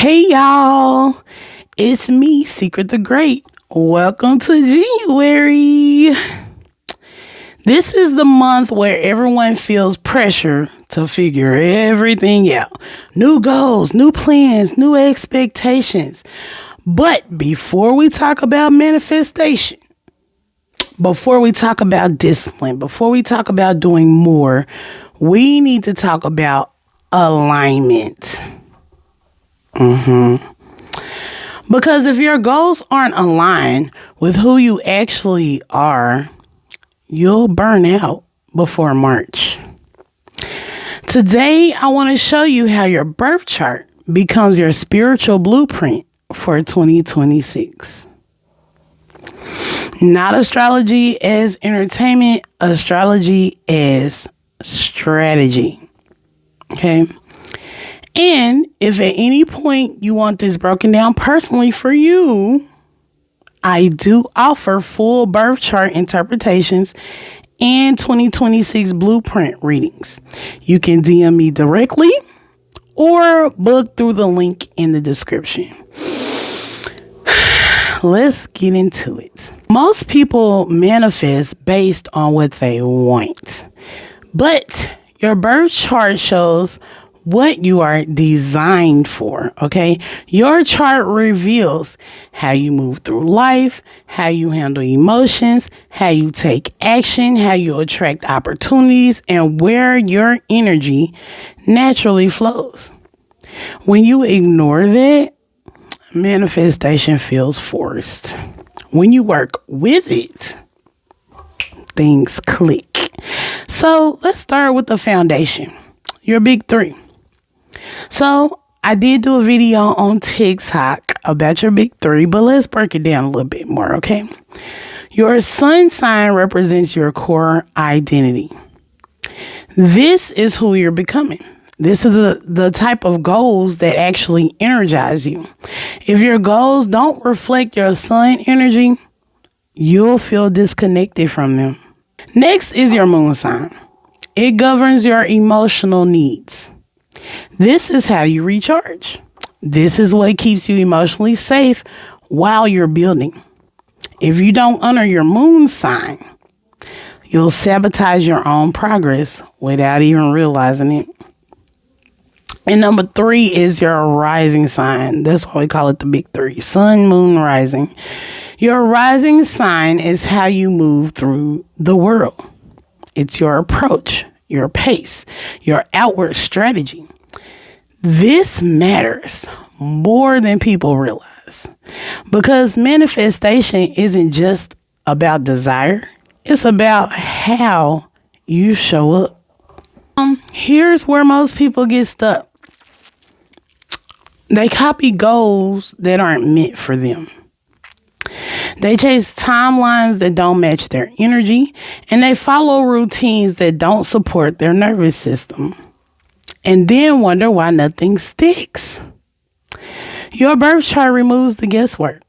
Hey y'all, it's me, Secret the Great. Welcome to January. This is the month where everyone feels pressure to figure everything out. New goals, new plans, new expectations. But before we talk about manifestation, before we talk about discipline, before we talk about doing more, we need to talk about alignment. Because if your goals aren't aligned with who you actually are, you'll burn out before March. Today, I want to show you how your birth chart becomes your spiritual blueprint for 2026. Not astrology as entertainment, astrology as strategy. Okay? And if at any point you want this broken down personally for you, I do offer full birth chart interpretations and 2026 blueprint readings. You can DM me directly or book through the link in the description. Let's get into it. Most people manifest based on what they want, but your birth chart shows what you are designed for, okay? Your chart reveals how you move through life, how you handle emotions, how you take action, how you attract opportunities, and where your energy naturally flows. When you ignore that, manifestation feels forced. When you work with it, things click. So let's start with the foundation, your big three. So I did do a video on TikTok about your big three, but let's break it down a little bit more, okay? Your sun sign represents your core identity. This is who you're becoming. This is the type of goals that actually energize you. If your goals don't reflect your sun energy, you'll feel disconnected from them. Next is your moon sign. It governs your emotional needs. This is how you recharge. This is what keeps you emotionally safe while you're building. If you don't honor your moon sign, you'll sabotage your own progress without even realizing it. And number 3 is your rising sign. That's why we call it the big 3. Sun, moon, rising. Your rising sign is how you move through the world. It's your approach, your pace, your outward strategy. This matters more than people realize, because manifestation isn't just about desire. It's about how you show up. Here's where most people get stuck. They copy goals that aren't meant for them. They chase timelines that don't match their energy, and they follow routines that don't support their nervous system, and then wonder why nothing sticks. Your birth chart removes the guesswork.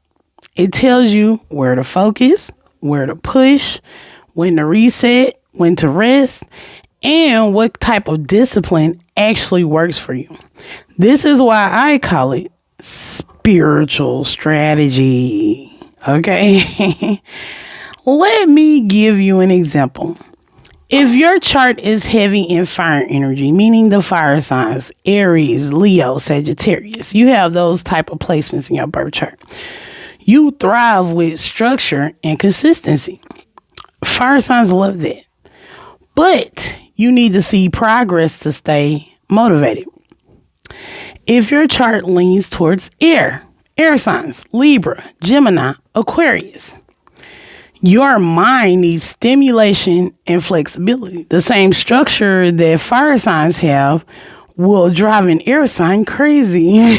It tells you where to focus, where to push, when to reset, when to rest, and what type of discipline actually works for you. This is why I call it spiritual strategy. Okay? Let me give you an example. If your chart is heavy in fire energy, meaning the fire signs, Aries, Leo, Sagittarius, you have those type of placements in your birth chart. You thrive with structure and consistency. Fire signs love that. But you need to see progress to stay motivated. If your chart leans towards air signs, Libra, Gemini, Aquarius, your mind needs stimulation and flexibility. The same structure that fire signs have will drive an air sign crazy.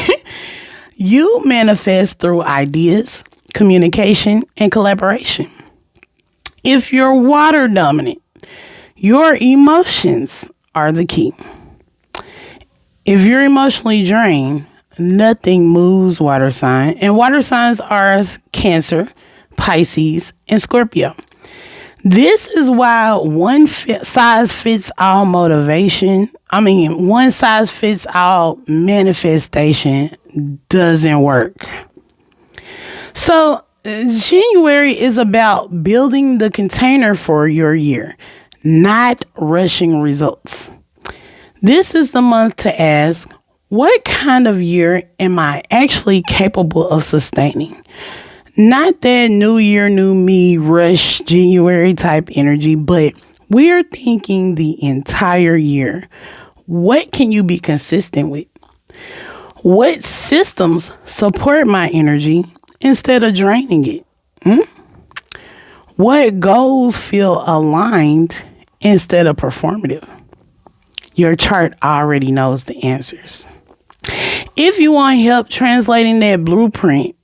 You manifest through ideas, communication, and collaboration. If you're water dominant, your emotions are the key. If you're emotionally drained, nothing moves water sign. And water signs are Cancer, Pisces, and Scorpio. This is why size fits all motivation. One size fits all manifestation doesn't work. So, January is about building the container for your year, not rushing results. This is the month to ask, what kind of year am I actually capable of sustaining? Not that new year, new me, rush January type energy, but we're thinking the entire year. What can you be consistent with? What systems support my energy instead of draining it? What goals feel aligned instead of performative? Your chart already knows the answers. If you want help translating that blueprint,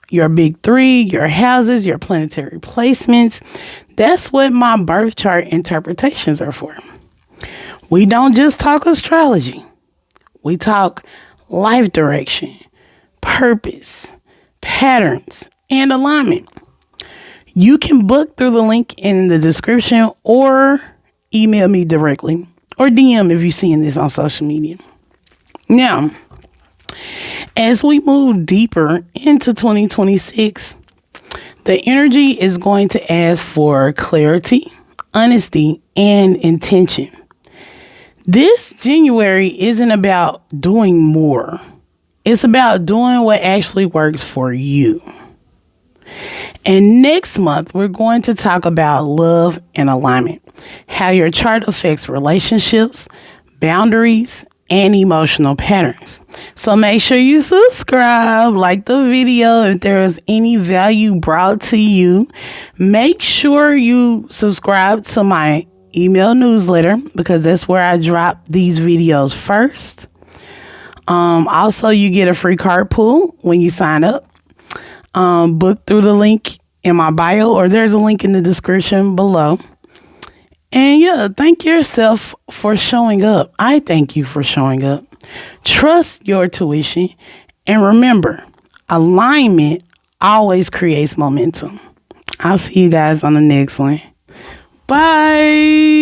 your big three, your houses, your planetary placements, that's what my birth chart interpretations are for. We don't just talk astrology. We talk life direction, purpose, patterns, and alignment. You can book through the link in the description or email me directly or DM if you're seeing this on social media. Now, as we move deeper into 2026, the energy is going to ask for clarity, honesty, and intention. This January isn't about doing more. It's about doing what actually works for you. And next month, we're going to talk about love and alignment, how your chart affects relationships, boundaries, and emotional patterns. So make sure you subscribe, like the video if there is any value brought to you. Make sure you subscribe to my email newsletter because that's where I drop these videos first. Also, you get a free card pull when you sign up. Book through the link in my bio, or there's a link in the description below. And yeah, thank yourself for showing up. I thank you for showing up. Trust your tuition. And remember, alignment always creates momentum. I'll see you guys on the next one. Bye.